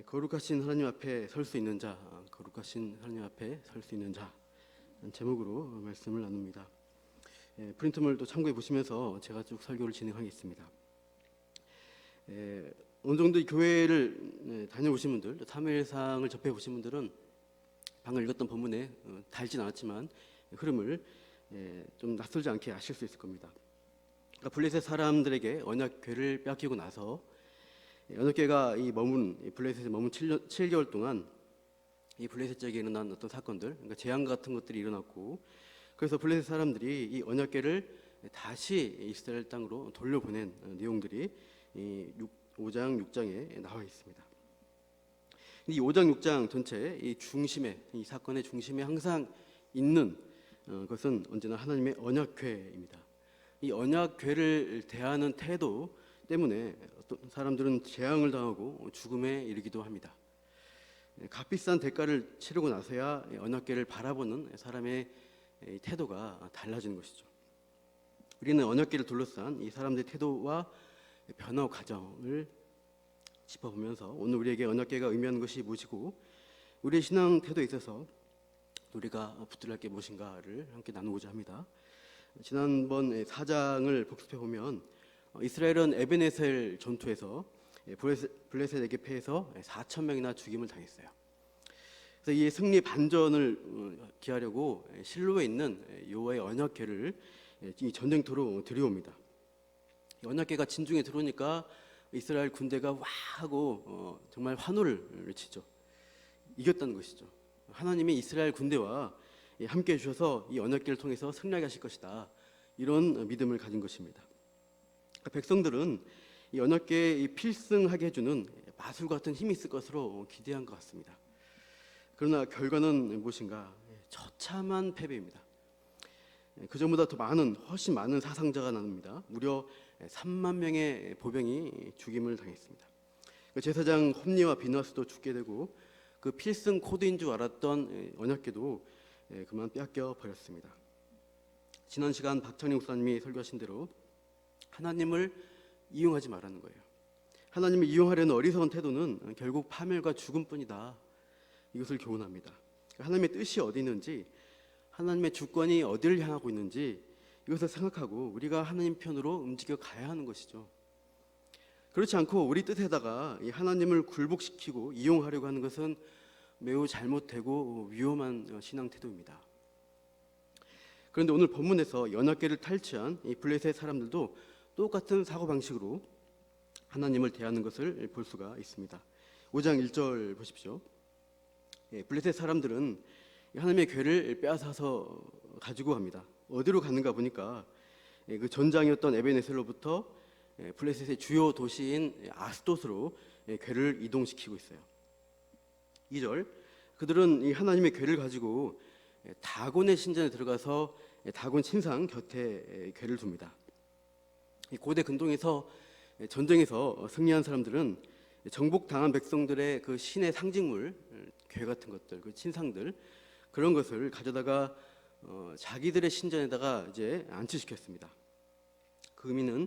거룩하신 하나님 앞에 설 수 있는 자, 거룩하신 하나님 앞에 설 수 있는 자 제목으로 말씀을 나눕니다. 프린트물 또 참고해 보시면서 제가 쭉 설교를 진행하겠습니다. 어느 정도 이 교회를 다녀오신 분들, 사무엘상을 접해 보신 분들은 방금 읽었던 본문에 달진 않았지만 흐름을 좀 낯설지 않게 아실 수 있을 겁니다. 그러니까 블레셋 사람들에게 언약궤를 뺏기고 나서 언약궤가 블레셋에 머문 7개월 동안 이 블레셋 지역에 일어난 어떤 사건들, 그러니까 재앙 같은 것들이 일어났고, 그래서 블레셋 사람들이 이 언약궤를 다시 이스라엘 땅으로 돌려보낸 내용들이 이 5장 6장에 나와 있습니다. 이 5장 6장 전체 이 사건의 중심에 항상 있는 것은 언제나 하나님의 언약궤입니다. 이 언약궤를 대하는 태도 때문에 어떤 사람들은 재앙을 당하고 죽음에 이르기도 합니다. 값비싼 대가를 치르고 나서야 언약궤를 바라보는 사람의 태도가 달라지는 것이죠. 우리는 언약궤를 둘러싼 이 사람들의 태도와 변화 과정을 짚어보면서 오늘 우리에게 언약궤가 의미하는 것이 무엇이고 우리의 신앙 태도에 있어서 우리가 붙들어야 할 게 무엇인가를 함께 나누고자 합니다. 지난번 4장을 복습해보면 이스라엘은 에벤에셀 전투에서 블레셋에게 패해서 4,000명이나 죽임을 당했어요. 그래서 이 승리 반전을 기하려고 실로에 있는 여호와의 언약궤를 이 전쟁터로 들여옵니다. 언약궤가 진중에 들어오니까 이스라엘 군대가 와 하고 정말 환호를 외치죠. 이겼다는 것이죠. 하나님이 이스라엘 군대와 함께 해주셔서 이 언약궤를 통해서 승리하게 하실 것이다, 이런 믿음을 가진 것입니다. 백성들은 이 언약궤에 필승하게 해주는 마술 같은 힘이 있을 것으로 기대한 것 같습니다. 그러나 결과는 무엇인가? 처참한 패배입니다. 그전보다 훨씬 많은 사상자가 나눕니다. 무려 3만 명의 보병이 죽임을 당했습니다. 제사장 홈니와 비나스도 죽게 되고 그 필승 코드인 줄 알았던 언약궤도 그만 빼앗겨 버렸습니다. 지난 시간 박찬희 목사님이 설교하신 대로 하나님을 이용하지 말라는 거예요. 하나님을 이용하려는 어리석은 태도는 결국 파멸과 죽음뿐이다, 이것을 교훈합니다. 하나님의 뜻이 어디 있는지, 하나님의 주권이 어디를 향하고 있는지 이것을 생각하고 우리가 하나님 편으로 움직여 가야 하는 것이죠. 그렇지 않고 우리 뜻에다가 이 하나님을 굴복시키고 이용하려고 하는 것은 매우 잘못되고 위험한 신앙 태도입니다. 그런데 오늘 본문에서 언약궤를 탈취한 이 블레셋 사람들도 똑같은 사고방식으로 하나님을 대하는 것을 볼 수가 있습니다. 5장 1절 보십시오. 블레셋 사람들은 하나님의 궤를 빼앗아서 가지고 갑니다. 어디로 가는가 보니까 그 전장이었던 에벤에셀로부터 블레셋의 주요 도시인 아스돗으로 궤를 이동시키고 있어요. 2절, 그들은 이 하나님의 궤를 가지고 다곤의 신전에 들어가서 다곤 신상 곁에 궤를 둡니다. 고대 근동에서 전쟁에서 승리한 사람들은 정복당한 백성들의 그 신의 상징물, 궤 같은 것들, 그 신상들, 그런 것을 가져다가 자기들의 신전에다가 이제 안치시켰습니다. 그 의미는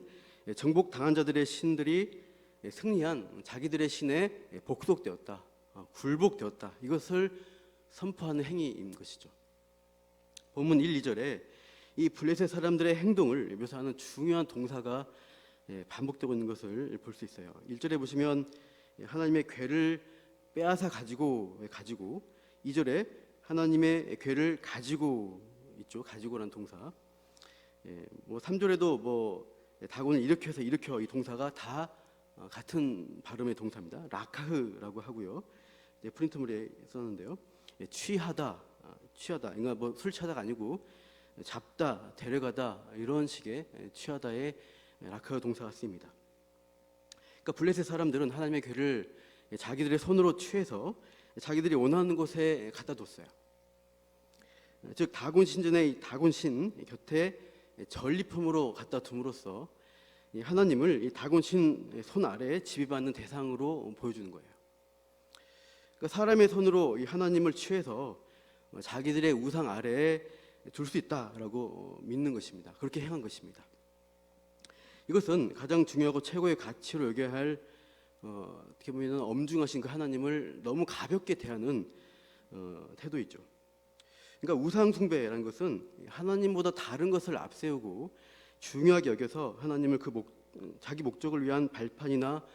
정복당한 자들의 신들이 승리한 자기들의 신에 복속되었다, 굴복되었다, 이것을 선포하는 행위인 것이죠. 본문 1, 2절에 이 블레셋 사람들의 행동을 묘사하는 중요한 동사가 반복되고 있는 것을 볼 수 있어요. 1절에 보시면 하나님의 궤를 빼앗아 가지고 2절에 하나님의 궤를 가지고 있죠. 가지고라는 동사. 3절에도 다곤을 일으켜서 일으켜, 이 동사가 다 같은 발음의 동사입니다. 라카흐라고 하고요. 프린트물에 썼는데요. 취하다. 그러니까 술 취하다가 아니고 잡다, 데려가다, 이런 식의 취하다의 라카흐 동사가 쓰입니다. 그러니까 블레셋 사람들은 하나님의 궤를 자기들의 손으로 취해서 자기들이 원하는 곳에 갖다 뒀어요. 즉 다곤 신전의 다곤 신 곁에 전리품으로 갖다 둠으로써 하나님을 이 다곤 신 손 아래에 지배받는 대상으로 보여주는 거예요. 그러니까 사람의 손으로 이 하나님을 취해서 자기들의 우상 아래에 둘 수 있다라고 믿는 것입니다. 그렇게 행한 것입니다. 이것은 가장 중요하고 최고의 가치로 여겨야 할 어떻게 보면 엄중하신 그 하나님을 너무 가볍게 대하는 태도이죠. 그러니까 우상 숭배라는 것은 하나님보다 다른 것을 앞세우고 중요하게 여겨서 하나님을 자기 목적을 위한 발판이나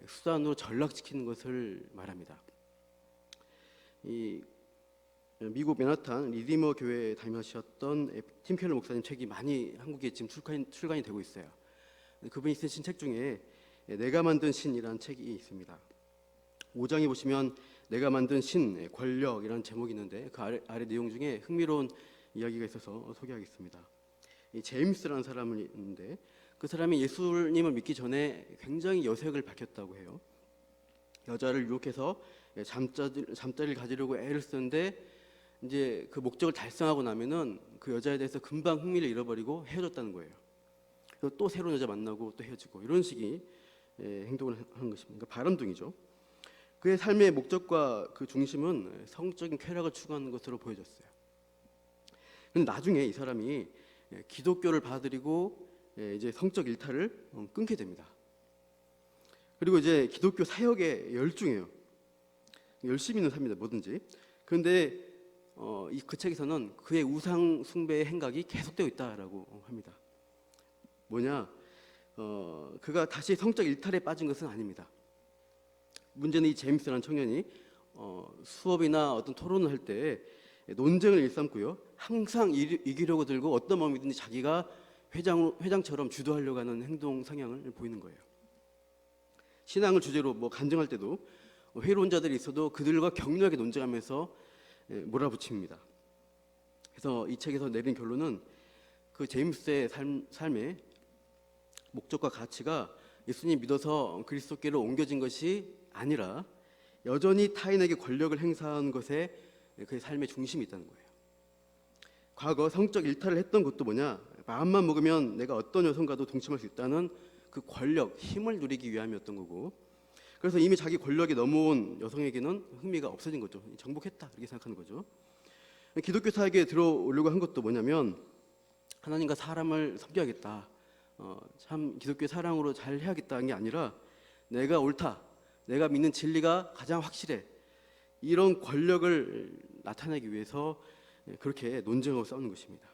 수단으로 전락시키는 것을 말합니다. 이 미국 맨하탄 리디머 교회에 다니셨던 팀 켈러 목사님 책이 많이 한국에 지금 출간이 되고 있어요. 그분이 쓰신 책 중에 내가 만든 신이라는 책이 있습니다. 5장에 보시면 내가 만든 신, 권력이라는 제목이 있는데 그 아래 내용 중에 흥미로운 이야기가 있어서 소개하겠습니다. 이 제임스라는 사람이 있는데 그 사람이 예수님을 믿기 전에 굉장히 여색을 밝혔다고 해요. 여자를 유혹해서 잠자리를 가지려고 애를 쓰는데 이제 그 목적을 달성하고 나면은 그 여자에 대해서 금방 흥미를 잃어버리고 헤어졌다는 거예요. 그래서 또 새로운 여자 만나고 또 헤어지고 이런 식의 행동을 하는 것입니다. 그러니까 바람둥이죠. 그의 삶의 목적과 그 중심은 성적인 쾌락을 추구하는 것으로 보여졌어요. 그런데 나중에 이 사람이 기독교를 받아들이고 이제 성적 일탈을 끊게 됩니다. 그리고 이제 기독교 사역에 열중해요. 열심히는 삽니다, 뭐든지. 그런데 그 책에서는 그의 우상 숭배의 행각이 계속되고 있다라고 합니다. 뭐냐? 그가 다시 성적 일탈에 빠진 것은 아닙니다. 문제는 이 제임스라는 청년이 수업이나 어떤 토론을 할 때 논쟁을 일삼고요. 항상 이기려고 들고 어떤 마음이든지 자기가 회장처럼 주도하려고 하는 행동 성향을 보이는 거예요. 신앙을 주제로 간증할 때도 회의론자들이 있어도 그들과 격렬하게 논쟁하면서 몰아붙입니다. 그래서 이 책에서 내린 결론은 그 제임스의 삶의 목적과 가치가 예수님 믿어서 그리스도께로 옮겨진 것이 아니라 여전히 타인에게 권력을 행사하는 것에 그의 삶의 중심이 있다는 거예요. 과거 성적 일탈을 했던 것도 뭐냐? 마음만 먹으면 내가 어떤 여성과도 동침할 수 있다는 그 권력, 힘을 누리기 위함이었던 거고, 그래서 이미 자기 권력에 넘어온 여성에게는 흥미가 없어진 거죠. 정복했다 이렇게 생각하는 거죠. 기독교 사역에 들어오려고 한 것도 뭐냐면 하나님과 사람을 섬겨야겠다. 참 기독교의 사랑으로 잘 해야겠다는 게 아니라 내가 옳다, 내가 믿는 진리가 가장 확실해, 이런 권력을 나타내기 위해서 그렇게 논쟁하고 싸우는 것입니다.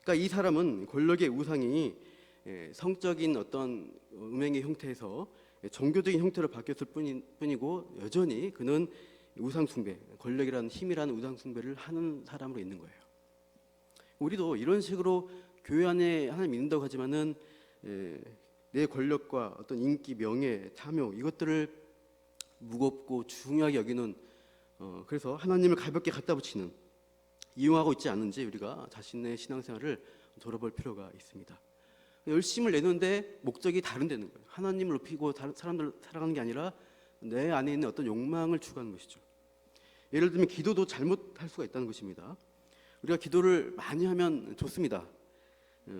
그러니까 이 사람은 권력의 우상이 성적인 어떤 음행의 형태에서 종교적인 형태로 바뀌었을 뿐이고 여전히 그는 우상 숭배, 권력이라는 힘이라는 우상 숭배를 하는 사람으로 있는 거예요. 우리도 이런 식으로 교회 안에 하나님 믿는다고 하지만은 내 권력과 어떤 인기, 명예, 탐욕 이것들을 무겁고 중요하게 여기는 그래서 하나님을 가볍게 갖다 붙이는, 이용하고 있지 않은지 우리가 자신의 신앙생활을 돌아볼 필요가 있습니다. 열심을 내는데 목적이 다른다는 거예요. 하나님을 높이고 사람들을 사랑하는 게 아니라 내 안에 있는 어떤 욕망을 추구하는 것이죠. 예를 들면 기도도 잘못할 수가 있다는 것입니다. 우리가 기도를 많이 하면 좋습니다.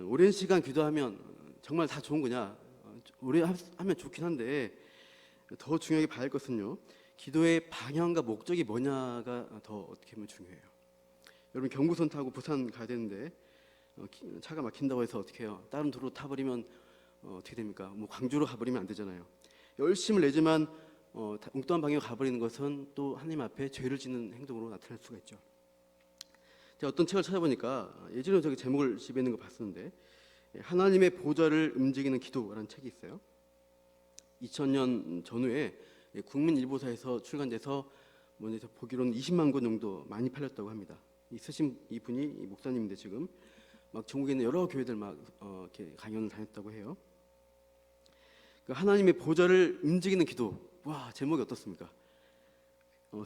오랜 시간 기도하면 정말 다 좋은 거냐? 오래 하면 좋긴 한데 더 중요하게 봐야 할 것은요, 기도의 방향과 목적이 뭐냐가 더 어떻게 보면 중요해요. 여러분 경부선 타고 부산 가야 되는데 차가 막힌다고 해서 어떻게 해요? 다른 도로 타버리면 어떻게 됩니까? 광주로 가버리면 안 되잖아요. 열심을 내지만 엉뚱한 방향으로 가버리는 것은 또 하나님 앞에 죄를 짓는 행동으로 나타날 수가 있죠. 제가 어떤 책을 찾아보니까 예전에 저기 제목을 집에 있는 거 봤었는데 하나님의 보좌를 움직이는 기도라는 책이 있어요. 2000년 전후에 국민일보사에서 출간돼서 먼저 보기로는 20만 권 정도 많이 팔렸다고 합니다. 쓰신 이분이 목사님인데 지금 막 전국에 있는 여러 교회들 이렇게 강연을 다녔다고 해요. 그 하나님의 보좌를 움직이는 기도. 와, 제목이 어떻습니까?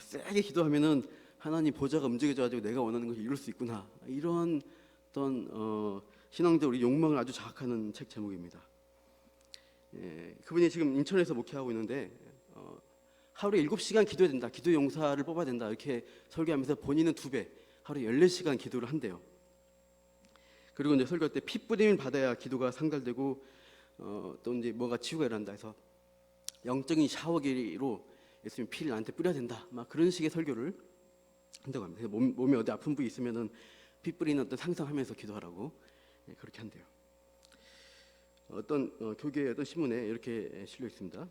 세게 기도하면은 하나님 보좌가 움직여져가지고 내가 원하는 것을 이룰 수 있구나. 이런 어떤 신앙적 우리 욕망을 아주 자극하는 책 제목입니다. 그분이 지금 인천에서 목회하고 있는데 하루에 7시간 기도해야 된다. 기도 용사를 뽑아야 된다. 이렇게 설교하면서 본인은 2배, 하루에 14시간 기도를 한대요. 그리고 이제 설교할 때 피 뿌림을 받아야 기도가 상달되고 또 이제 뭐가 치유가 일어난다 해서 영적인 샤워기로 예수님 피를 나한테 뿌려야 된다. 막 그런 식의 설교를 한다고 합니다. 몸에 어디 아픈 부위 있으면은 피 뿌리는 어떤 상상하면서 기도하라고 그렇게 한대요. 어떤 교계의 어떤 신문에 이렇게 실려 있습니다.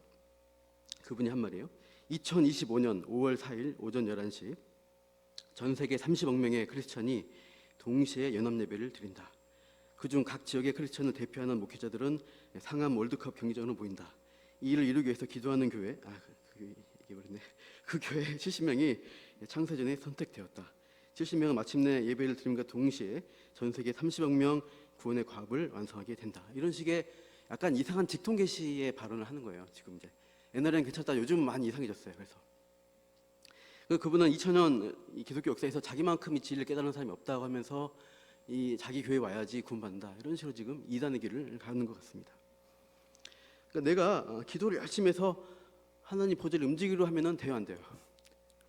그분이 한 말이에요. 2025년 5월 4일 오전 11시 전 세계 30억 명의 크리스천이 동시에 연합 예배를 드린다. 그중 각 지역의 크리스천을 대표하는 목회자들은 상암 월드컵 경기장으로 모인다. 이 일을 이루기 위해서 기도하는 교회, 그 교회 70명이 창세전에 선택되었다. 70명은 마침내 예배를 드림과 동시에 전 세계 30억 명 구원의 과업을 완성하게 된다. 이런 식의 약간 이상한 직통 계시의 발언을 하는 거예요. 지금 이제 옛날에는 괜찮다, 요즘 많이 이상해졌어요. 그래서 그분은 2000년 이 기독교 역사에서 자기만큼 이 진리를 깨달은 사람이 없다고 하면서 이 자기 교회 와야지 구원받는다, 이런 식으로 지금 이단의 길을 가는 것 같습니다. 그러니까 내가 기도를 열심히 해서 하나님 보좌를 움직이려 하면은 돼요, 안 돼요?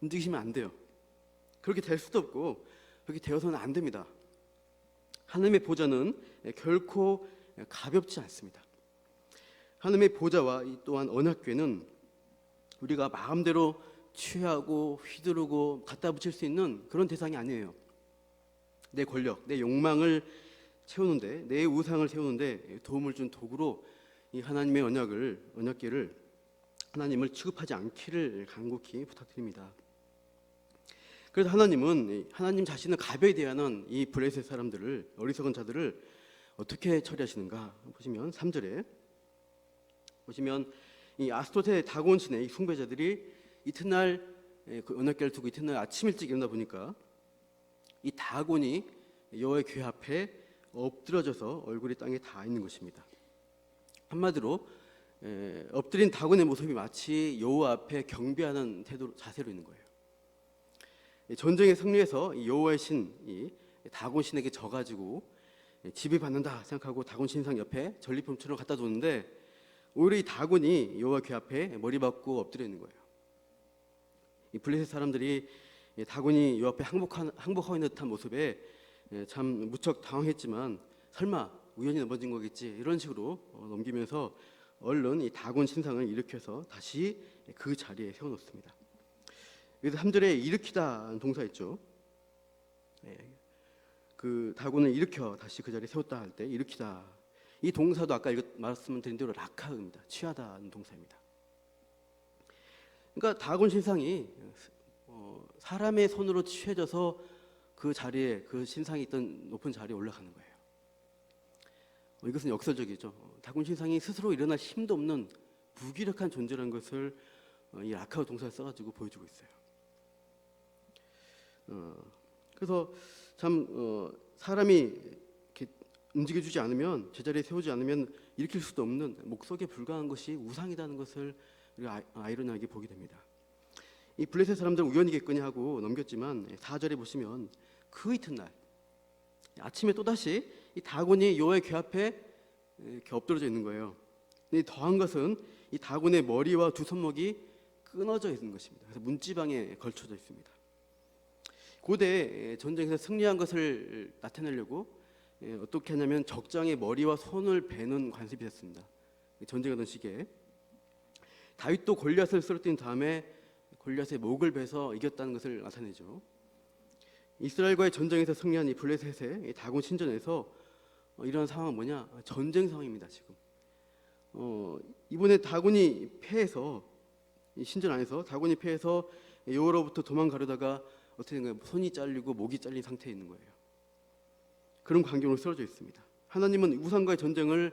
움직이시면 안 돼요. 그렇게 될 수도 없고 그렇게 되어서는 안 됩니다. 하나님의 보좌는 결코 가볍지 않습니다. 하나님의 보좌와 또한 언약궤는 우리가 마음대로 취하고 휘두르고 갖다 붙일 수 있는 그런 대상이 아니에요. 내 권력, 내 욕망을 채우는데, 내 우상을 세우는데 도움을 준 도구로 이 하나님의 언약궤를 하나님을 취급하지 않기를 간곡히 부탁드립니다. 그래서 하나님은 하나님 자신을 가벼이 대하는 이 블레셋 사람들을, 어리석은 자들을 어떻게 처리하시는가 보시면 3절에 보시면 이 아스토테 다곤 신의 이 숭배자들이 이튿날 그 언약궤를 두고 이튿날 아침 일찍 일어나 보니까 이 다곤이 여호와의 궤 앞에 엎드려져서 얼굴이 땅에 닿아 있는 것입니다. 한마디로 엎드린 다곤의 모습이 마치 여호와 앞에 경배하는 자세로 있는 거예요. 전쟁에 승리해서 여호와의 신이 다곤 신에게 져가지고 지배받는다 생각하고 다곤 신상 옆에 전리품처럼 갖다 뒀는데 오히려 이 다곤이 여호와 궤 앞에 머리 박고 엎드려 있는 거예요. 이 블레셋 사람들이 다곤이 여호와 앞에 항복하고 있는 듯한 모습에 참 무척 당황했지만 설마 우연히 넘어진 거겠지, 이런 식으로 넘기면서 얼른 이 다곤 신상을 일으켜서 다시 그 자리에 세워놓습니다. 그래서 3절에 일으키다 동사 있죠. 그 다곤을 일으켜 다시 그 자리에 세웠다 할 때 일으키다, 이 동사도 아까 말씀드린 대로 라카입니다. 취하다는 동사입니다. 그러니까 다곤 신상이 사람의 손으로 취해져서 그 자리에, 그 신상이 있던 높은 자리에 올라가는 거예요. 이것은 역설적이죠. 다곤 신상이 스스로 일어날 힘도 없는 무기력한 존재라는 것을 이 라카 동사를 써가지고 보여주고 있어요. 그래서 참 사람이 이렇게 움직여주지 않으면, 제자리에 세우지 않으면 일으킬 수도 없는 목석에 불과한 것이 우상이라는 것을 우리가 아이러니하게 보게 됩니다. 이 블레셋 사람들은 우연이겠거니 하고 넘겼지만 4절에 보시면 그 이튿날 아침에 또다시 이 다곤이 여호와의 궤 앞에 이렇게 엎드려져 있는 거예요. 근데 더한 것은 이 다곤의 머리와 두 손목이 끊어져 있는 것입니다. 그래서 문지방에 걸쳐져 있습니다. 고대 전쟁에서 승리한 것을 나타내려고 어떻게 하냐면 적장의 머리와 손을 베는 관습이 됐습니다. 전쟁하던 시기에 다윗도 골리앗을 쓰러뜨린 다음에 골리앗의 목을 베서 이겼다는 것을 나타내죠. 이스라엘과의 전쟁에서 승리한 이 블레셋의 다곤 신전에서 이런 상황은 뭐냐? 전쟁 상황입니다. 지금 이번에 다곤이 패해서, 이 신전 안에서 다곤이 패해서 여호와로부터 도망가려다가 어떻게 된 거예요? 손이 잘리고 목이 잘린 상태에 있는 거예요. 그런 광경으로 쓰러져 있습니다. 하나님은 우상과의 전쟁을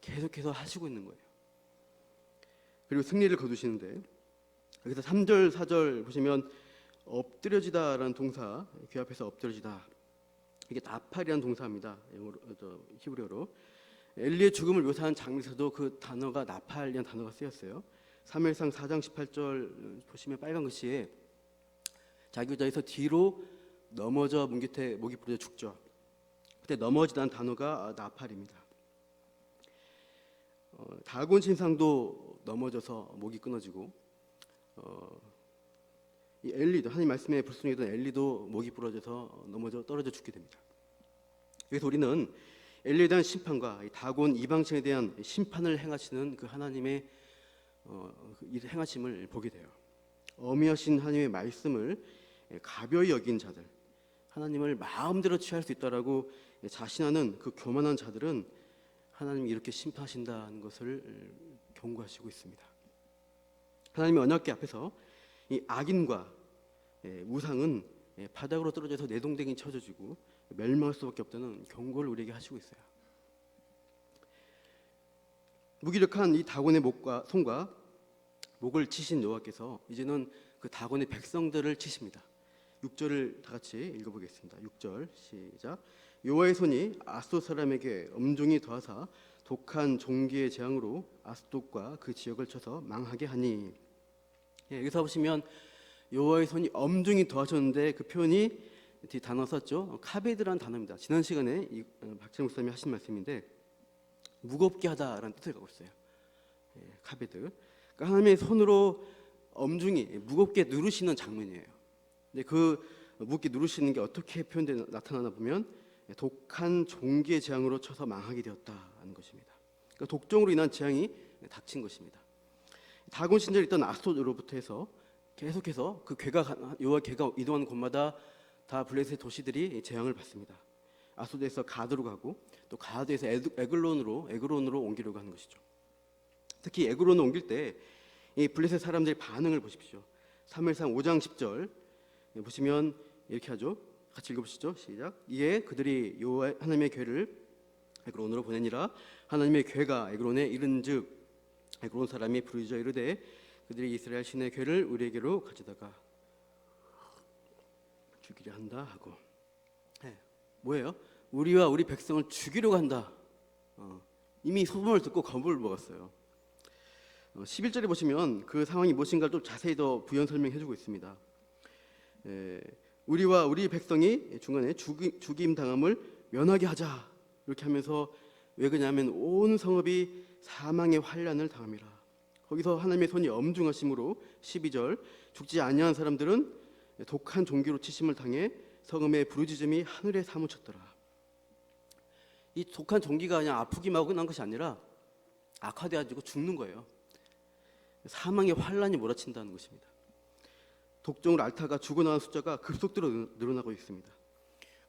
계속해서 하시고 있는 거예요. 그리고 승리를 거두시는데, 여기서 3절 4절 보시면 엎드려지다라는 동사, 귀 앞에서 엎드려지다, 이게 나팔이라는 동사입니다. 히브리어로. 엘리의 죽음을 묘사한 장면에서도 그 단어가 나팔이라는 단어가 쓰였어요. 사무엘상 4장 18절 보시면 빨간 글씨에 자기 의자에서 뒤로 넘어져 목이 부러져 죽죠. 그때 넘어지다는 단어가 나팔입니다. 다곤 신상도 넘어져서 목이 끊어지고, 이 엘리도, 하나님 말씀에 불순종했던 엘리도 목이 부러져서 넘어져 떨어져 죽게 됩니다. 그래서 우리는 엘리에 대한 심판과 이 다곤 이방신에 대한 심판을 행하시는 그 하나님의 행하심을 보게 돼요. 어미하신 하나님의 말씀을 가벼이 여긴 자들, 하나님을 마음대로 취할 수 있다라고 자신하는 그 교만한 자들은 하나님이 이렇게 심판하신다는 것을 경고하시고 있습니다. 하나님의 언약궤 앞에서 이 악인과 우상은 바닥으로 떨어져서 내동댕이 쳐져지고 멸망할 수밖에 없다는 경고를 우리에게 하시고 있어요. 무기력한 이 다곤의 목과 손과 목을 치신 여호와께서 이제는 그 다곤의 백성들을 치십니다. 6절을 다 같이 읽어보겠습니다. 6절 시작. 여호와의 손이 아스돗 사람에게 엄중히 더하사 독한 종기의 재앙으로 아스돗과 그 지역을 쳐서 망하게 하니. 여기서 보시면 여호와의 손이 엄중히 더하셨는데 그 표현이 뒤 단어 썼죠. 카베드라는 단어입니다. 지난 시간에 박찬 목사님이 하신 말씀인데 무겁게 하다라는 뜻을 갖고 있어요. 카베드. 그러니까 하나님의 손으로 엄중히 무겁게 누르시는 장면이에요. 근데 그 무겁게 누르시는 게 어떻게 표현되나 나타나나 보면 독한 종기의 재앙으로 쳐서 망하게 되었다는 것입니다. 그러니까 독종으로 인한 재앙이 닥친 것입니다. 다곤 신전에 있던 아스돗으로부터 해서 계속해서 그 여호와 궤가 이동하는 곳마다 다 블레셋의 도시들이 재앙을 받습니다. 아스돗에서 가드로 가고 또 가드에서 에그론으로 옮기려고 하는 것이죠. 특히 에그론을 옮길 때 이 블레셋 사람들의 반응을 보십시오. 사무엘상 5장 10절 보시면 이렇게 하죠. 같이 읽어보시죠. 시작. 이에 그들이 여호와 하나님의 궤를 에그론으로 보내니라. 하나님의 궤가 에그론에 이른즉 에그론 사람이 부르짖어 이르되 그들이 이스라엘 신의 궤를 우리에게로 가져다가 죽이려 한다 하고. 뭐예요? 우리와 우리 백성을 죽이려고 한다. 이미 소문을 듣고 겁을 먹었어요. 11절에 보시면 그 상황이 무엇인가를 좀 자세히 더 부연 설명해주고 있습니다. 우리와 우리 백성이 중간에 죽임 당함을 면하게 하자 이렇게 하면서 왜 그러냐면 온 성읍이 사망의 환난을 당함이라. 거기서 하나님의 손이 엄중하심으로 12절 죽지 아니한 사람들은 독한 종기로 치심을 당해 성읍의 부르짖음이 하늘에 사무쳤더라. 이 독한 종기가 그냥 아프기만 하고 난 것이 아니라 악화되어지고 죽는 거예요. 사망의 환란이 몰아친다는 것입니다. 독종을 앓다가 죽어나가는 숫자가 급속도로 늘어나고 있습니다.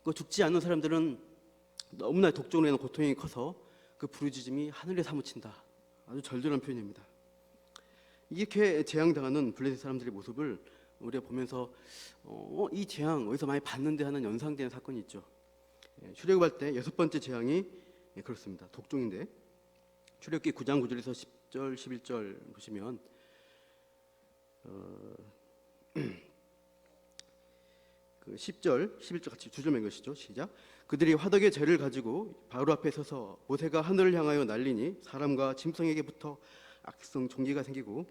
그 죽지 않는 사람들은 너무나 독종으로 인한 고통이 커서 그 부르짖음이 하늘에 사무친다. 아주 절절한 표현입니다. 이렇게 재앙당하는 블레셋 사람들의 모습을 우리가 보면서 이 재앙 어디서 많이 봤는데 하는 연상되는 사건이 있죠. 출애굽할 때 6번째 재앙이 그렇습니다. 독종인데 출애굽기 9장 9절에서 10절 11절 보시면 그 10절 11절 같이 두 줄만 읽으시죠. 시작. 그들이 화덕의 재를 가지고 바로 앞에 서서 모세가 하늘을 향하여 날리니 사람과 짐승에게부터 악성 종기가 생기고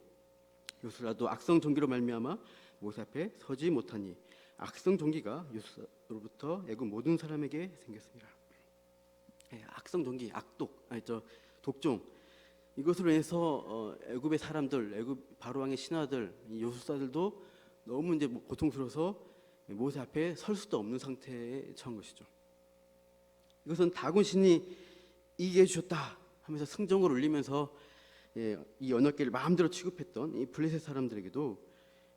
요수라도 악성 종기로 말미암아 모세 앞에 서지 못하니 악성 종기가 요수로부터 애굽 모든 사람에게 생겼습니다. 악성 종기, 독종 이것으로 인해서 애굽의 사람들, 애굽 바로 왕의 신하들, 요술사들도 너무 이제 고통스러워서 모세 앞에 설 수도 없는 상태에 처한 것이죠. 이것은 다곤 신이 이기게 해주셨다 하면서 승정을 울리면서 이 언약궤를 마음대로 취급했던 이 블레셋 사람들에게도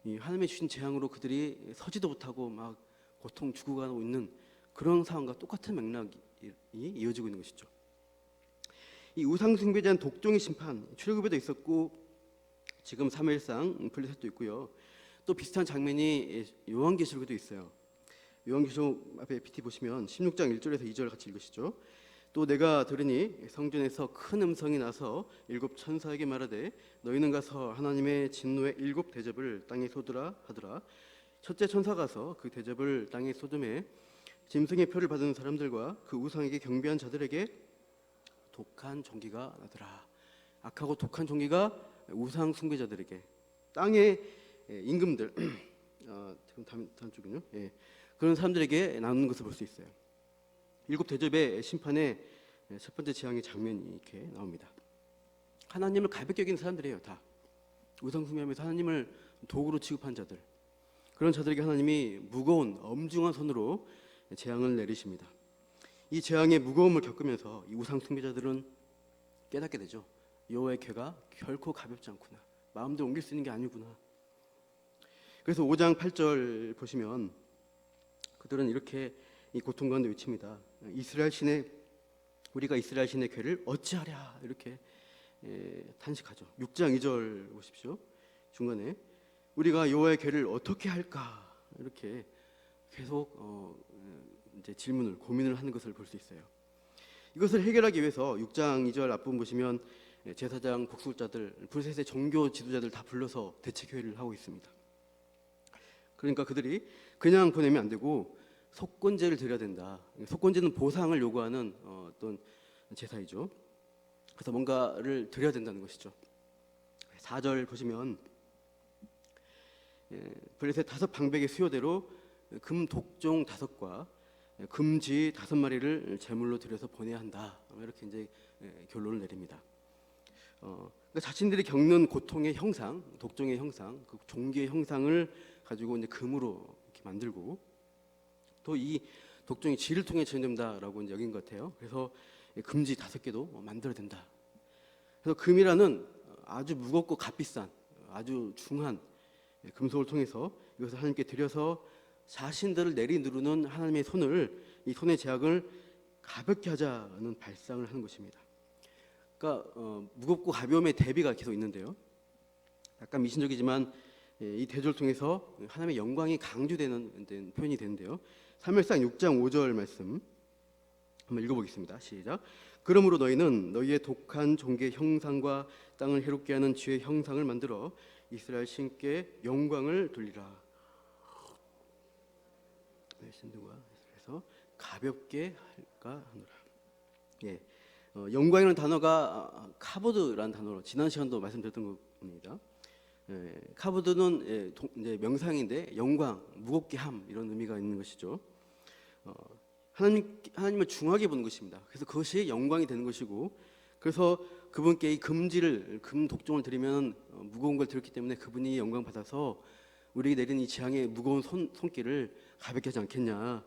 이 하나님의 주신 재앙으로 그들이 서지도 못하고 막 고통 죽어가고 있는 그런 상황과 똑같은 맥락이 이어지고 있는 것이죠. 이 우상 숭배에 대한 독종의 심판 출애굽에도 있었고 지금 사무엘상 블레셋도 있고요. 또 비슷한 장면이 요한계시록에도 있어요. 요한계시록 앞에 PT 보시면 16장 1절에서 2절 같이 읽으시죠. 또 내가 들으니 성전에서 큰 음성이 나서 7 천사에게 말하되 너희는 가서 하나님의 진노의 7 대접을 땅에 쏟으라 하더라. 첫째 천사가 가서 그 대접을 땅에 쏟음에 짐승의 표를 받은 사람들과 그 우상에게 경배한 자들에게 독한 종기가 나더라. 악하고 독한 종기가 우상 숭배자들에게 땅의 임금들 지금 다음 쪽은요. 그런 사람들에게 나누는 것을 볼 수 있어요. 7 대접의 심판의 첫 번째 재앙의 장면이 이렇게 나옵니다. 하나님을 가볍게 여기는 사람들이에요. 다 우상 숭배하면서 하나님을 도구로 취급한 자들, 그런 자들에게 하나님이 무거운 엄중한 손으로 재앙을 내리십니다. 이 재앙의 무거움을 겪으면서 이 우상 숭배자들은 깨닫게 되죠. 여호와의 궤가 결코 가볍지 않구나. 마음대로 옮길 수 있는 게 아니구나. 그래서 5장 8절 보시면 그들은 이렇게 이 고통 가운데 외칩니다. 우리가 이스라엘 신의 궤를 어찌하랴 이렇게 탄식하죠. 6장 2절 보십시오. 중간에 우리가 여호와의 궤를 어떻게 할까 이렇게 계속 이제 질문을 고민을 하는 것을 볼 수 있어요. 이것을 해결하기 위해서 6장 2절 앞부분 보시면 제사장, 복술자들, 블레셋의 종교 지도자들 다 불러서 대책회의를 하고 있습니다. 그러니까 그들이 그냥 보내면 안 되고 속건제를 드려야 된다. 속건제는 보상을 요구하는 어떤 제사이죠. 그래서 뭔가를 드려야 된다는 것이죠. 4절 보시면 블레셋 5방백의 수요대로 금 독종 5과 금쥐 5마리를 제물로 드려서 보내야 한다. 이렇게 이제 결론을 내립니다. 그러니까 자신들이 겪는 고통의 형상, 독종의 형상, 그 종기의 형상을 가지고 이제 금으로 이렇게 만들고 또 이 독종이 쥐를 통해 전염된다라고 이제 여긴 것 같아요. 그래서 금쥐 5개도 만들어야 된다. 그래서 금이라는 아주 무겁고 값비싼 아주 중한 금속을 통해서 이것을 하나님께 드려서 자신들을 내리누르는 하나님의 손을 이 손의 제약을 가볍게 하자는 발상을 하는 것입니다. 그러니까 무겁고 가벼움의 대비가 계속 있는데요. 약간 미신적이지만 이 대조를 통해서 하나님의 영광이 강조되는 표현이 되는데요. 사무엘상 6장 5절 말씀 한번 읽어보겠습니다. 시작. 그러므로 너희는 너희의 독한 종기의 형상과 땅을 해롭게 하는 쥐의 형상을 만들어 이스라엘 신께 영광을 돌리라. 신들과 그래서 가볍게 할까 하노라. 예, 영광이라는 단어가 카보드라는 단어로 지난 시간도 말씀드렸던 겁니다. 카보드는 이제 명상인데 영광, 무겁게 함 이런 의미가 있는 것이죠. 하나님을 중하게 보는 것입니다. 그래서 그것이 영광이 되는 것이고, 그래서 그분께 이 금 독종을 드리면 무거운 걸 드렸기 때문에 그분이 영광 받아서 우리에게 내린 이 재앙의 무거운 손길을 가볍게 하지 않겠냐.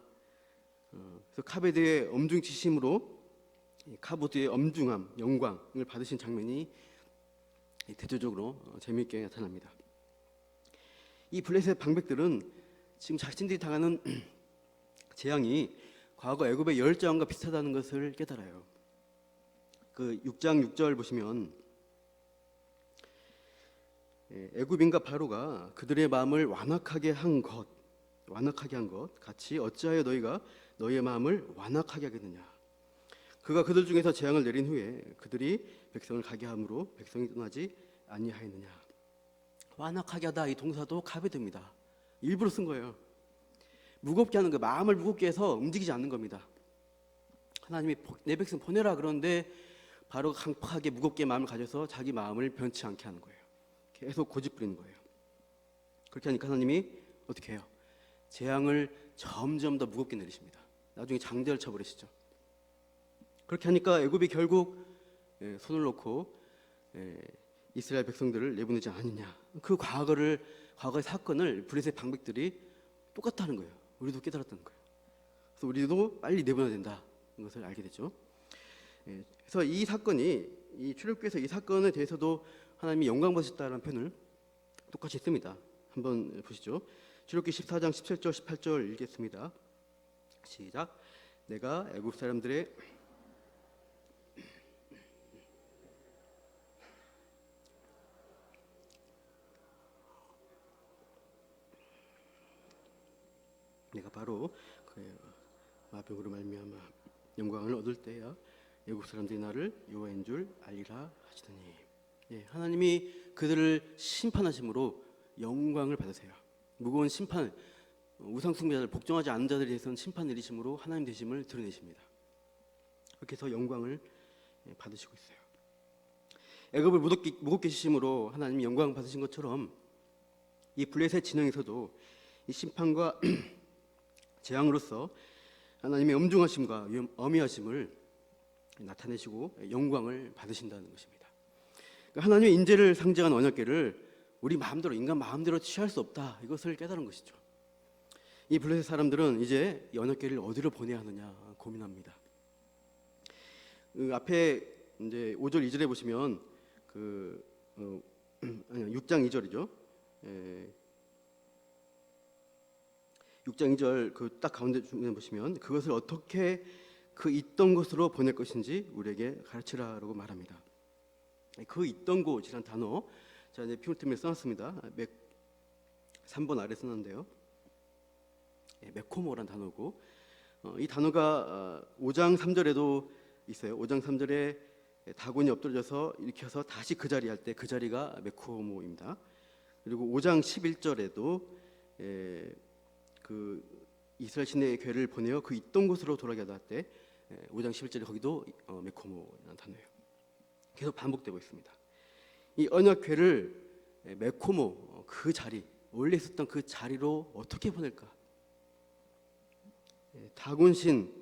그래서 카베드의 엄중치심으로 카보드의 엄중함, 영광을 받으신 장면이 대조적으로 재미있게 나타납니다. 이 블레셋 방백들은 지금 자신들이 당하는 재앙이 과거 애굽의 열재앙과 비슷하다는 것을 깨달아요. 그 6장 6절 보시면 애굽인과 바로가 그들의 마음을 완악하게 한 것 같이 어찌하여 너희가 너희의 마음을 완악하게 하겠느냐. 그가 그들 중에서 재앙을 내린 후에 그들이 백성을 가게 함으로 백성이 떠나지 아니하였느냐. 완악하게 하다 이 동사도 카베드입니다. 일부러 쓴 거예요. 무겁게 하는 거, 마음을 무겁게 해서 움직이지 않는 겁니다. 하나님이 내 백성 보내라 그러는데 바로 강팍하게 무겁게 마음을 가져서 자기 마음을 변치 않게 하는 거예요. 계속 고집부리는 거예요. 그렇게 하니까 하나님이 어떻게 해요? 재앙을 점점 더 무겁게 내리십니다. 나중에 장대를 쳐버리시죠. 그렇게 하니까 애굽이 결국 손을 놓고 이스라엘 백성들을 내보내지 않았느냐. 그 과거의 사건을 블레셋 방백들이 똑같다는 거예요. 우리도 깨달았다는 거예요. 그래서 우리도 빨리 내보내야 된다는 것을 알게 됐죠. 그래서 이 사건이 이 출애굽기에서 이 사건에 대해서도 하나님이 영광 받으셨다는 표현을 똑같이 씁니다. 한번 보시죠. 출애굽기 14장 17절 18절 읽겠습니다. 시작. 내가 애굽 사람들의 내가 바로 그의 마병으로 말미암아 영광을 얻을 때야 애굽 사람들이 나를 여호와인 줄 알리라 하시더니. 하나님이 그들을 심판하심으로 영광을 받으세요. 무거운 심판, 우상 숭배자들, 복종하지 않은 자들에 대해서는 심판 내리심으로 하나님 되심을 드러내십니다. 그렇게 해서 영광을 받으시고 있어요. 애굽을 무겁게 지심으로 하나님이 영광 받으신 것처럼 이 블레셋 진영에서도 이 심판과 재앙으로서 하나님의 엄중하심과 엄위하심을 나타내시고 영광을 받으신다는 것입니다. 그러니까 하나님의 인재를 상징한 언약궤를 우리 마음대로, 인간 마음대로 취할 수 없다, 이것을 깨달은 것이죠. 이 블레셋 사람들은 이제 이 언약궤를 어디로 보내야 하느냐 고민합니다. 그 앞에 이제 5절 2절에 보시면 6장 2절이죠. 6장 2절 그 딱 가운데 중에 보시면 그것을 어떻게 그 있던 곳으로 보낼 것인지 우리에게 가르치라라고 말합니다. 그 있던 곳이란 단어 자, 이제 피울팀에 써놨습니다. 3번 아래 써놨는데요. 메코모라는 단어고, 이 단어가 5장 3절에도 있어요. 5장 3절에 다곤이 엎드려져서 일으켜서 다시 그 자리 할 때 그 자리가 메코모입니다. 그리고 5장 11절에도 그 이스라엘 시내의 교회를 보내어 그 있던 곳으로 돌아가게 할 때 5장 11절에 거기도 메코모라는 단어예요. 계속 반복되고 있습니다. 이 언약궤를 메코모 그 자리, 원래 있었던 그 자리로 어떻게 보낼까? 다곤신,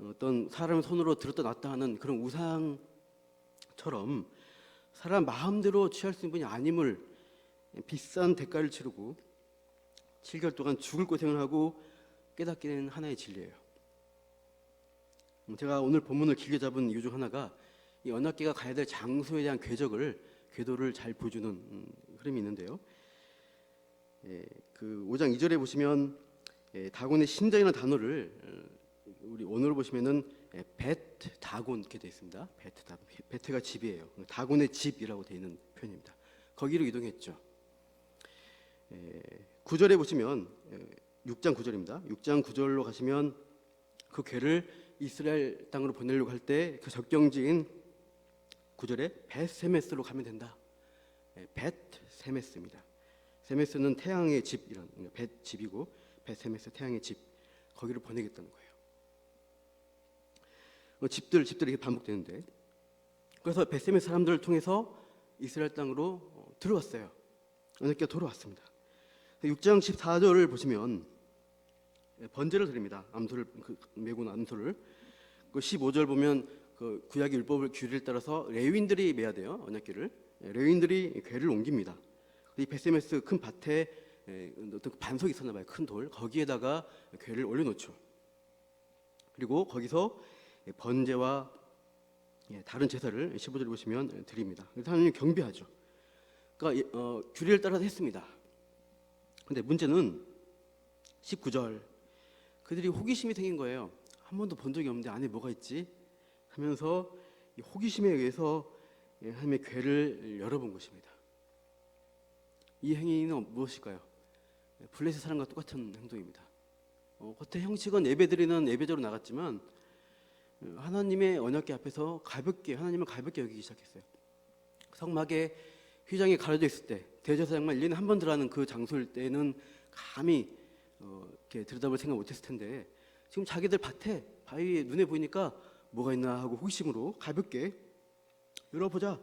어떤 사람의 손으로 들었다 놨다 하는 그런 우상처럼 사람 마음대로 취할 수 있는 분이 아님을 비싼 대가를 치르고 7개월 동안 죽을 고생을 하고 깨닫게 되는 하나의 진리예요. 제가 오늘 본문을 길게 잡은 이유 중 하나가 이 언약궤가 가야 될 장소에 대한 궤도를 잘 보여주는 흐름이 있는데요. 그 5장 2절에 보시면 다곤의 신장이라는 단어를 우리 오늘 보시면은 베트 다곤 이렇게 되어 있습니다. 베트 다곤, 베트가 집이에요. 다곤의 집이라고 되어 있는 표현입니다. 거기로 이동했죠. 9절에 보시면 6장 9절입니다. 6장 9절로 가시면 그 궤를 이스라엘 땅으로 보내려고 할 때 그 적경지인 9절에 벳세메스로 가면 된다. 벳세메스입니다. 세메스는 태양의 집이란 벳 집이고 벳세메스 태양의 집, 거기를 보내겠다는 거예요. 집들이 이렇게 반복되는데, 그래서 벳세메스 사람들을 통해서 이스라엘 땅으로 들어왔어요. 언약궤가 돌아왔습니다. 6장 14절을 보시면 번제를 드립니다. 암소를 메고 암소를. 15절 보면 그 구약의 율법을 규례를 따라서 레위인들이 메야 돼요. 언약궤를. 레위인들이 궤를 옮깁니다. 이 벳세메스 큰 밭에 어떤 반석이 있었나 봐요. 큰 돌. 거기에다가 궤를 올려놓죠. 그리고 거기서 번제와 다른 제사를 15절에 보시면 드립니다. 그래서 하나님 경배하죠. 그러니까 규례를 따라서 했습니다. 근데 문제는 19절, 그들이 호기심이 생긴 거예요. 한 번도 본 적이 없는데 안에 뭐가 있지? 하면서 이 호기심에 의해서 하나님의 궤를 열어본 것입니다. 이 행위는 무엇일까요? 블레셋 사람과 똑같은 행동입니다. 겉에 형식은 예배드리는 예배자로 나갔지만 하나님의 언약궤 앞에서 하나님을 가볍게 여기기 시작했어요. 성막에 휘장이 가려져 있을 때, 대제사장만 1년에 한 번 들어가는 그 장소일 때는 감히 이렇게 들여다볼 생각 못했을 텐데, 지금 자기들 밭에 바위에 눈에 보이니까 뭐가 있나 하고 호기심으로 가볍게 열어보자,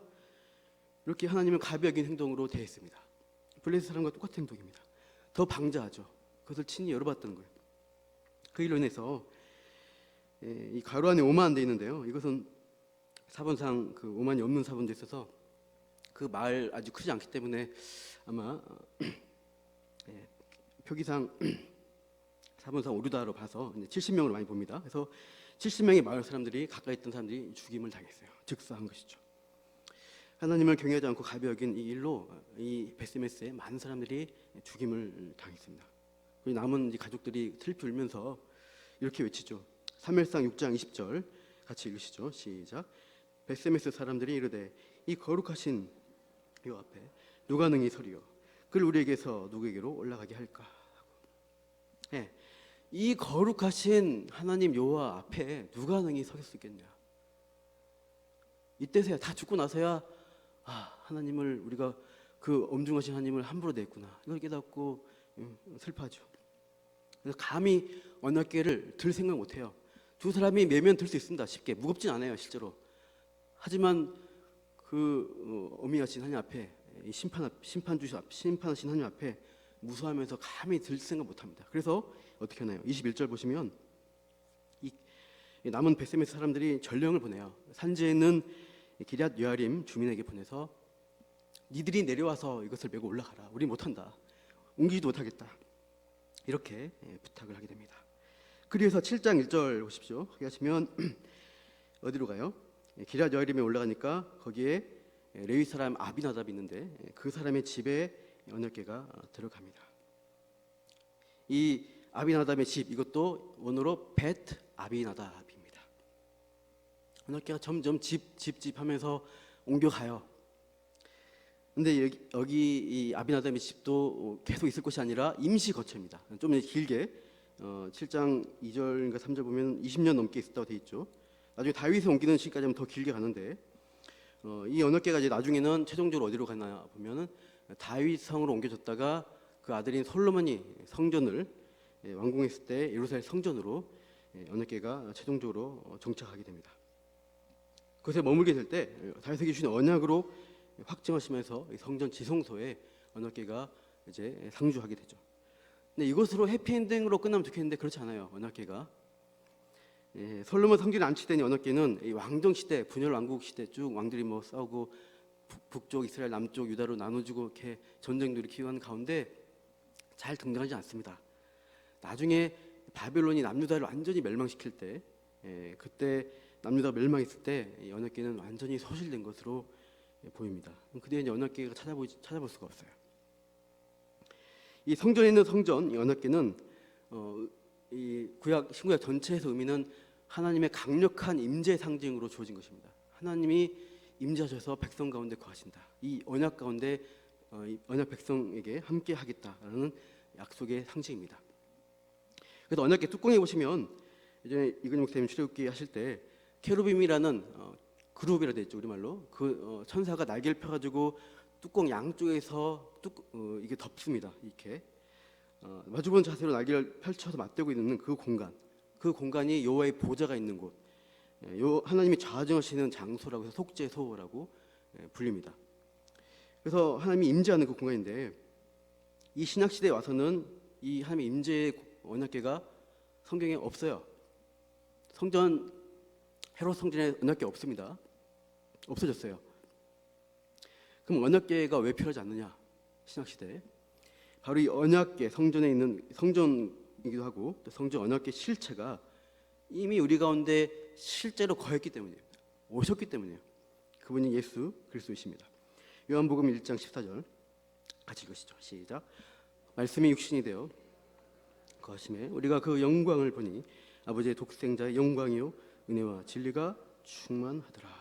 이렇게 하나님을 가볍게 여긴 행동으로 대했습니다. 블레셋 사람과 똑같은 행동입니다. 더 방자하죠. 그것을 친히 열어봤다는 거예요. 그 일로 인해서 이 가로 안에 오만 돼 있는데요. 이것은 사본상 그 오만이 없는 사본도 있어서 그 마을 아주 크지 않기 때문에 아마 표기상 사본상 오류다로 봐서 70명으로 많이 봅니다. 그래서 70명의 마을 사람들이, 가까이 있던 사람들이 죽임을 당했어요. 즉사한 것이죠. 하나님을 경외하지 않고 가벼이 여긴 이 일로 이 벳세메스에 많은 사람들이 죽임을 당했습니다. 그리고 남은 가족들이 슬피 울면서 이렇게 외치죠. 사무엘상 6장 20절 같이 읽으시죠. 시작. 벳세메스 사람들이 이르되 이 거룩하신 요 앞에 누가 능히 서리요? 그를 우리에게서 누구에게로 올라가게 할까? 네, 이 거룩하신 하나님 여호와 앞에 누가 능히 설 수 있겠냐? 이때서야, 다 죽고 나서야 하나님을, 우리가 그 엄중하신 하나님을 함부로 냈구나, 이걸 깨닫고 슬퍼하죠. 그래서 감히 언약궤를 들 생각 못해요. 두 사람이 매면 들 수 있습니다. 쉽게. 무겁진 않아요, 실제로. 하지만 그 어미하신 하나님 앞에, 심판하신 하나님 앞에 무서워하면서 감히 들 생각 못합니다. 그래서 어떻게 하나요? 21절 보시면 이 남은 벳세메스 사람들이 전령을 보내요. 산지에 있는 기럇 여아림 주민에게 보내서 니들이 내려와서 이것을 메고 올라가라. 우리 못한다. 옮기지도 못하겠다. 이렇게 부탁을 하게 됩니다. 그래서 7장 1절 보십시오. 거기 하시면 어디로 가요? 기럇 여아림에 올라가니까 거기에 레위 사람 아비나답이 있는데 그 사람의 집에 언약궤가 들어갑니다. 이 아비나답의 집, 이것도 원어로 벳 아비나답입니다. 언약궤가 점점 집 하면서 옮겨가요. 근데 여기 이 아비나답의 집도 계속 있을 것이 아니라 임시 거처입니다. 좀 길게 7장 2절인가 3절 보면 20년 넘게 있었다고 돼 있죠. 나중에 다윗이 옮기는 시기까지 하면 더 길게 가는데 이 언약궤가 이제 나중에는 최종적으로 어디로 가나 보면은 다윗 성으로 옮겨졌다가 그 아들인 솔로몬이 성전을 완공했을 때 예루살렘 성전으로 언약궤가 최종적으로 정착하게 됩니다. 그것에 머물게 될 때 다윗에게 주신 언약으로 확증하시면서 성전 지성소에 언약궤가 이제 상주하게 되죠. 근데 이것으로 해피엔딩으로 끝나면 좋겠는데 그렇지 않아요. 언약궤가 솔로몬 성전에 안치된 언약궤는 이 왕정 시대, 분열 왕국 시대 쭉 왕들이 뭐 싸우고 북쪽 이스라엘, 남쪽 유다로 나눠지고 이렇게 전쟁도 일으키고 하는 가운데 잘 등장하지 않습니다. 나중에 바벨론이 남유다를 완전히 멸망시킬 때, 그때 남유다가 멸망했을 때 이 언약궤는 완전히 소실된 것으로 보입니다. 그 뒤에 이제 언약궤가 찾아볼 수가 없어요. 이 성전에 있는 성전, 이 언약궤는 이 구약 신구약 전체에서 의미는 하나님의 강력한 임재 상징으로 주어진 것입니다. 하나님이 임재하셔서 백성 가운데 거하신다. 이 언약 가운데 이 언약 백성에게 함께 하겠다라는 약속의 상징입니다. 그래서 언약궤 뚜껑에 보시면 예전에 이근영 목사님 출애굽기 하실 때 케루빔이라는 그룹이라 되어 있죠, 우리말로. 그 천사가 날개를 펴가지고 뚜껑 양쪽에서 이게 덮습니다. 이렇게 마주보는 자세로 날개를 펼쳐서 맞대고 있는 그 공간이 여호와의 보좌가 있는 곳, 하나님이 좌정하시는 장소라고 해서 속죄소라고 불립니다. 그래서 하나님이 임재하는 그 공간인데 이 신약 시대에 와서는 이 하나님의 임재의 언약궤가 성경에 없어요. 헤롯 성전에 언약궤 없습니다. 없어졌어요. 그럼 언약궤가 왜 필요하지 않느냐? 신약 시대에 바로 이 언약궤, 성전에 있는 성전이기도 하고 또 성전 언약궤 실체가 이미 우리 가운데 실제로 거했기 때문이에요. 오셨기 때문이에요. 그분이 예수 그리스도이십니다. 요한복음 1장 14절 같이 읽으시죠. 시작. 말씀이 육신이 되어 거하심에 우리가 그 영광을 보니 아버지의 독생자의 영광이요 은혜와 진리가 충만하더라.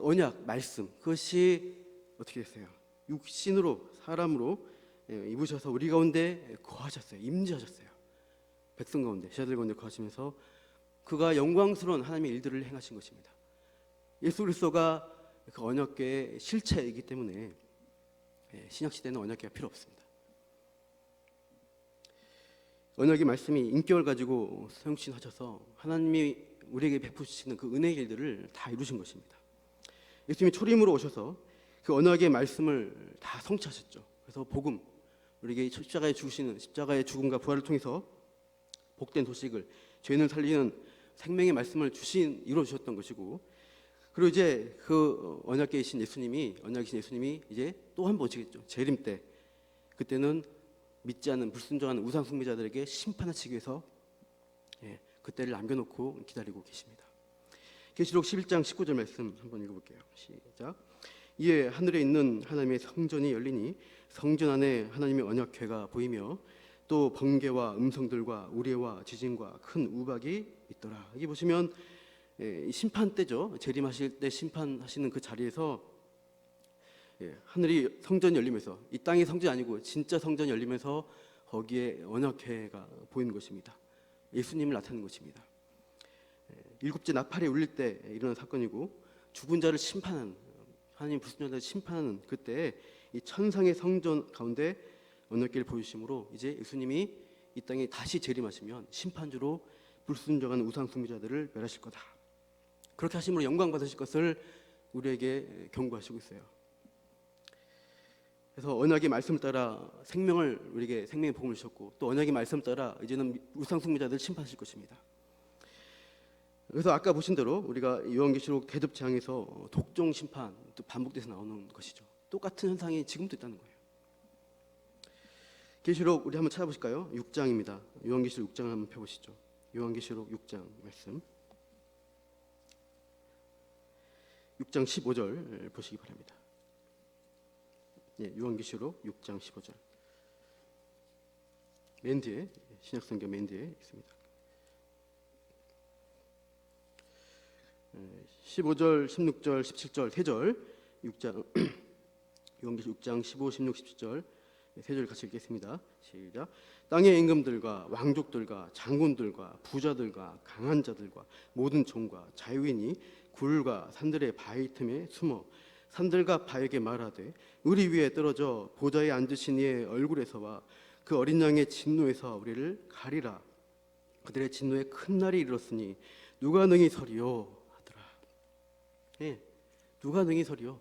언약, 말씀, 그것이 어떻게 됐어요? 육신으로, 사람으로 입으셔서 우리 가운데 거하셨어요. 임재하셨어요. 백성 가운데, 제자들 가운데 거하시면서 그가 영광스러운 하나님의 일들을 행하신 것입니다. 예수 그리스도가 그 언약궤의 실체이기 때문에 신약 시대는 언약궤가 필요 없습니다. 언약의 말씀이 인격을 가지고 성신하셔서 하나님이 우리에게 베푸시는 그 은혜의 일들을 다 이루신 것입니다. 예수님이 초림으로 오셔서 그 언약의 말씀을 다 성취하셨죠. 그래서 복음, 우리에게 십자가에 죽으시는 십자가의 죽음과 부활을 통해서 복된 소식을, 죄인을 살리는 생명의 말씀을 이루어 주셨던 것이고, 그리고 이제 그 언약계이신 예수님이 이제 또 한 번 오시겠죠. 재림 때. 그때는 믿지 않는 불순종하는 우상 숭배자들에게 심판하시기 위해서 그때를 남겨놓고 기다리고 계십니다. 계시록 11장 19절 말씀 한번 읽어볼게요. 시작. 이에 하늘에 있는 하나님의 성전이 열리니 성전 안에 하나님의 언약궤가 보이며 또 번개와 음성들과 우레와 지진과 큰 우박이 있더라. 여기 보시면 심판 때죠. 재림하실 때 심판하시는 그 자리에서 하늘이 성전이 열리면서, 이 땅이 성전이 아니고 진짜 성전이 열리면서 거기에 언약궤가 보이는 것입니다. 예수님을 나타내는 것입니다. 일곱째 나팔이 울릴 때 일어난 사건이고, 죽은 자를 심판하는, 하나님 불순종자를 심판하는 그때 이 천상의 성전 가운데 언약궤를 보여주심으로 이제 예수님이 이 땅에 다시 재림하시면 심판주로 불순종하는 우상 숭배자들을 멸하실 거다. 그렇게 하심으로 영광 받으실 것을 우리에게 경고하시고 있어요. 그래서 언약의 말씀을 따라 우리에게 생명의 복음을 주셨고, 또 언약의 말씀 따라 이제는 우상 숭배자들을 심판하실 것입니다. 그래서 아까 보신 대로 우리가 요한계시록 대접 재앙에서 독종 심판 또 반복돼서 나오는 것이죠. 똑같은 현상이 지금도 있다는 거예요. 계시록 우리 한번 찾아보실까요? 6장입니다. 요한계시록 6장을 한번 펴보시죠. 요한계시록 6장 말씀 6장 15절 보시기 바랍니다. 요한계시록 6장 15절 맨 뒤에, 신약성경 맨 뒤에 있습니다. 15절, 16절, 17절, 3절 6장 요한계시록 6장 15, 16, 17절 세 절 같이 읽겠습니다. 시작. 땅의 임금들과 왕족들과 장군들과 부자들과 강한 자들과 모든 종과 자유인이 굴과 산들의 바위 틈에 숨어 산들과 바위에게 말하되 우리 위에 떨어져 보좌에 앉으신 이의 얼굴에서와 그 어린 양의 진노에서 우리를 가리라. 그들의 진노에 큰 날이 이르렀으니 누가 능히 서리요 하더라. 예, 누가 능히 서리요?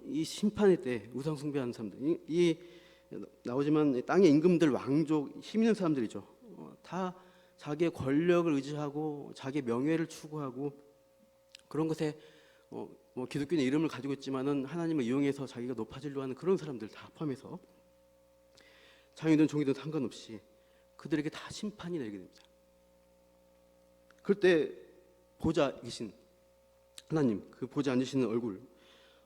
이 심판의 때 우상 숭배하는 사람들, 이 나오지만 땅의 임금들, 왕족, 힘 있는 사람들이죠. 다 자기의 권력을 의지하고 자기의 명예를 추구하고 그런 것에 뭐 기독교는 이름을 가지고 있지만은 하나님을 이용해서 자기가 높아지려 하는 그런 사람들 다 포함해서 자유든 종이든 상관없이 그들에게 다 심판이 내리게 됩니다. 그럴 때 보좌 계신 하나님, 그 보좌 앉으시는 얼굴,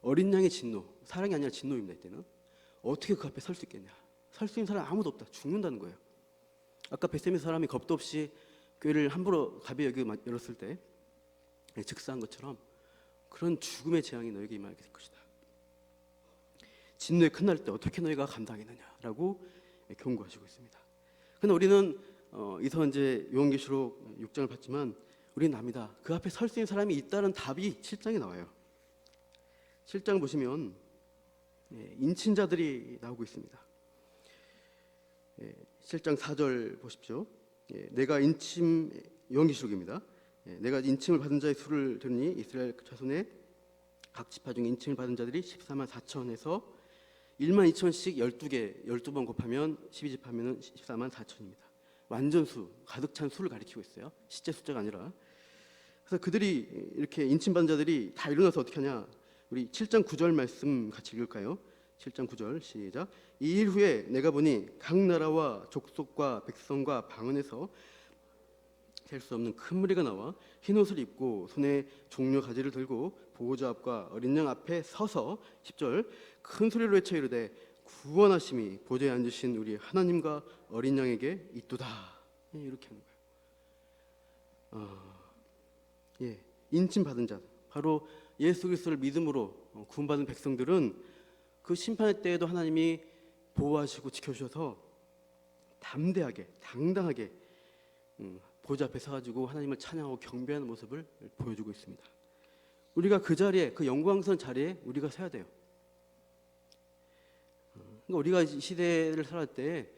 어린 양의 진노, 사랑이 아니라 진노입니다. 이때는 어떻게 그 앞에 설 수 있겠냐? 설 수 있는 사람 아무도 없다. 죽는다는 거예요. 아까 벳세미스 사람이 겁도 없이 교회를 함부로 가벼이 여기고 열었을 때 즉사한 것처럼 그런 죽음의 재앙이 너에게 임하게 될 것이다. 진노의 큰 날 때 어떻게 너희가 감당했느냐라고 경고하시고 있습니다. 그런데 우리는 이서원제 요한계시록 6장을 봤지만 우리는 압니다. 그 앞에 설 수 있는 사람이 있다는 답이 7장에 나와요. 7장을 보시면 인친자들이 나오고 있습니다. 7장 4절 보십시오. 내가 인침, 요한계시록입니다. 내가 인침을 받은 자의 수를 들으니 이스라엘 자손의 각 지파 중 인침을 받은 자들이 14만 4천에서 1만 2천씩 12개, 12번 곱하면 12집 하면 14만 4천입니다. 완전 수, 가득 찬 수를 가리키고 있어요. 실제 숫자가 아니라. 그래서 그들이 이렇게 인침받은 자들이 다 일어나서 어떻게 하냐. 우리 7장 9절 말씀 같이 읽을까요? 7장 9절 시작. 이 일 후에 내가 보니 각 나라와 족속과 백성과 방언에서 셀 수 없는 큰 무리가 나와 흰 옷을 입고 손에 종려 가지를 들고 보호자 앞과 어린 양 앞에 서서 10절 큰 소리로 외쳐 이르되 구원하심이 보좌에 앉으신 우리 하나님과 어린 양에게 있도다. 이렇게 하는 거예요. 인침 받은 자, 바로 예수 그리스도를 믿음으로 구원받은 백성들은 그 심판의 때에도 하나님이 보호하시고 지켜주셔서 담대하게, 당당하게 보좌 앞에 서가지고 하나님을 찬양하고 경배하는 모습을 보여주고 있습니다. 우리가 그 자리에, 그 영광스러운 자리에 우리가 서야 돼요. 그러니까 우리가 이 시대를 살아갈 때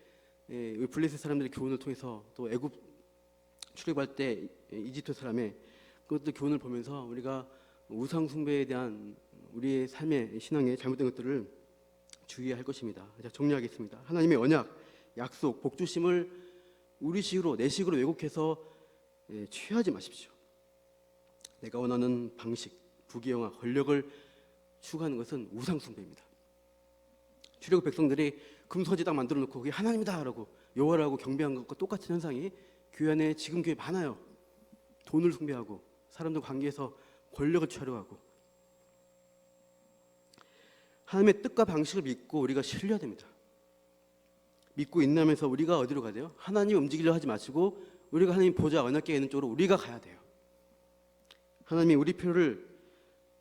블레셋 사람들의 교훈을 통해서 또 애굽 출애굽할 때 이집트 사람의 그것들 교훈을 보면서 우리가 우상 숭배에 대한 우리의 삶의 신앙의 잘못된 것들을 주의해야 할 것입니다. 자, 정리하겠습니다. 하나님의 언약, 약속, 복주심을 우리식으로 내식으로 왜곡해서 취하지 마십시오. 내가 원하는 방식, 부귀영화, 권력을 추구하는 것은 우상 숭배입니다. 출애굽 백성들이 금서지 딱 만들어 놓고 그게 하나님이다라고 여호와라고 경배한 것과 똑같은 현상이 교회 안에 지금 교회 많아요. 돈을 숭배하고 사람들 관계에서 권력을 취하려 하고 하나님의 뜻과 방식을 믿고 우리가 신뢰해야 됩니다. 믿고 인내하면서 우리가 어디로 가야 돼요? 하나님 움직이려 하지 마시고 우리가 하나님 보좌 언약궤에 있는 쪽으로 우리가 가야 돼요. 하나님이 우리 필요를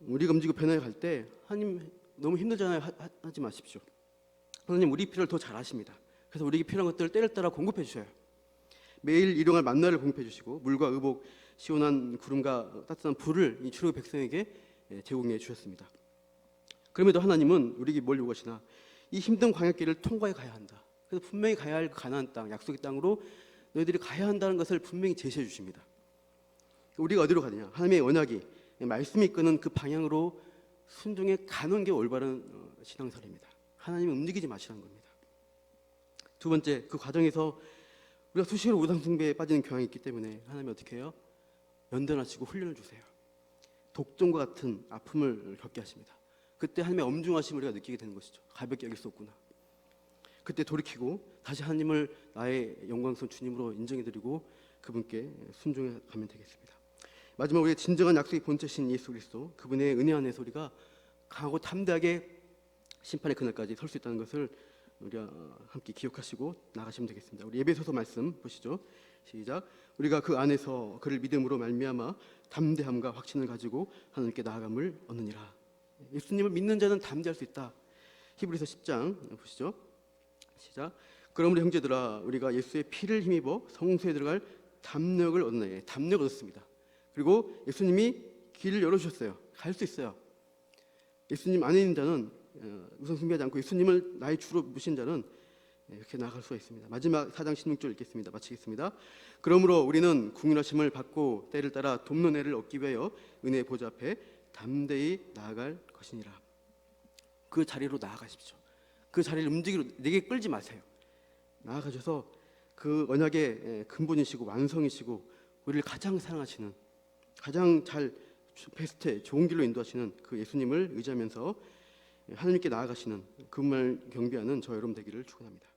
우리가 움직이고 변화해 갈 때 하나님 너무 힘들잖아요 하지 마십시오. 하나님 우리 필요를 더 잘 아십니다. 그래서 우리에게 필요한 것들을 때를 따라 공급해 주셔요. 매일 일용할 만나를 공급해 주시고 물과 의복, 시원한 구름과 따뜻한 불을 이 출애굽 백성에게 제공해 주셨습니다. 그럼에도 하나님은 우리에게 뭘 요구하시나? 이 힘든 광야길을 통과해 가야 한다. 그래서 분명히 가야 할 가나안 땅, 약속의 땅으로 너희들이 가야 한다는 것을 분명히 제시해 주십니다. 우리가 어디로 가느냐? 하나님의 언약이 말씀이 이끄는 그 방향으로 순종해 가는 게 올바른 신앙생활입니다. 하나님이 움직이지 마시라는 겁니다. 두 번째, 그 과정에서 우리가 수시로 우상 숭배에 빠지는 경향이 있기 때문에 하나님이 어떻게 해요? 연단하시고 훈련을 주세요. 독점과 같은 아픔을 겪게 하십니다. 그때 하나님의 엄중하심을 우리가 느끼게 되는 것이죠. 가볍게 여길 수 없구나. 그때 돌이키고 다시 하나님을 나의 영광스러운 주님으로 인정해드리고 그분께 순종해 가면 되겠습니다. 마지막 우리의 진정한 약속의 본체신 예수 그리스도, 그분의 은혜 안에서 우리가 강하고 담대하게 심판의 그날까지 설 수 있다는 것을 우리가 함께 기억하시고 나가시면 되겠습니다. 우리 에베소서 말씀 보시죠. 시작. 우리가 그 안에서 그를 믿음으로 말미암아 담대함과 확신을 가지고 하나님께 나아감을 얻느니라. 예수님을 믿는 자는 담대할 수 있다. 히브리서 10장 보시죠. 시작. 그러므로 형제들아 우리가 예수의 피를 힘입어 성소에 들어갈 담력을 얻나니 담력을 얻었습니다. 그리고 예수님이 길을 열어주셨어요. 갈 수 있어요. 예수님 안에 있는 자는 우선 숭배하지 않고 예수님을 나의 주로 모신 자는 이렇게 나아갈 수가 있습니다. 마지막 4장 16절 읽겠습니다. 마치겠습니다. 그러므로 우리는 국률하심을 받고 때를 따라 돕는 애를 얻기 위하여 은혜의 보좌 앞에 담대히 나아갈 것이니라. 그 자리로 나아가십시오. 그 자리를 움직이로 내게 끌지 마세요. 나아가셔서 그 언약의 근본이시고 완성이시고 우리를 가장 사랑하시는, 가장 잘 베스트에 좋은 길로 인도하시는 그 예수님을 의지하면서 하나님께 나아가시는 그분을 경배하는 저 여러분 되기를 축원합니다.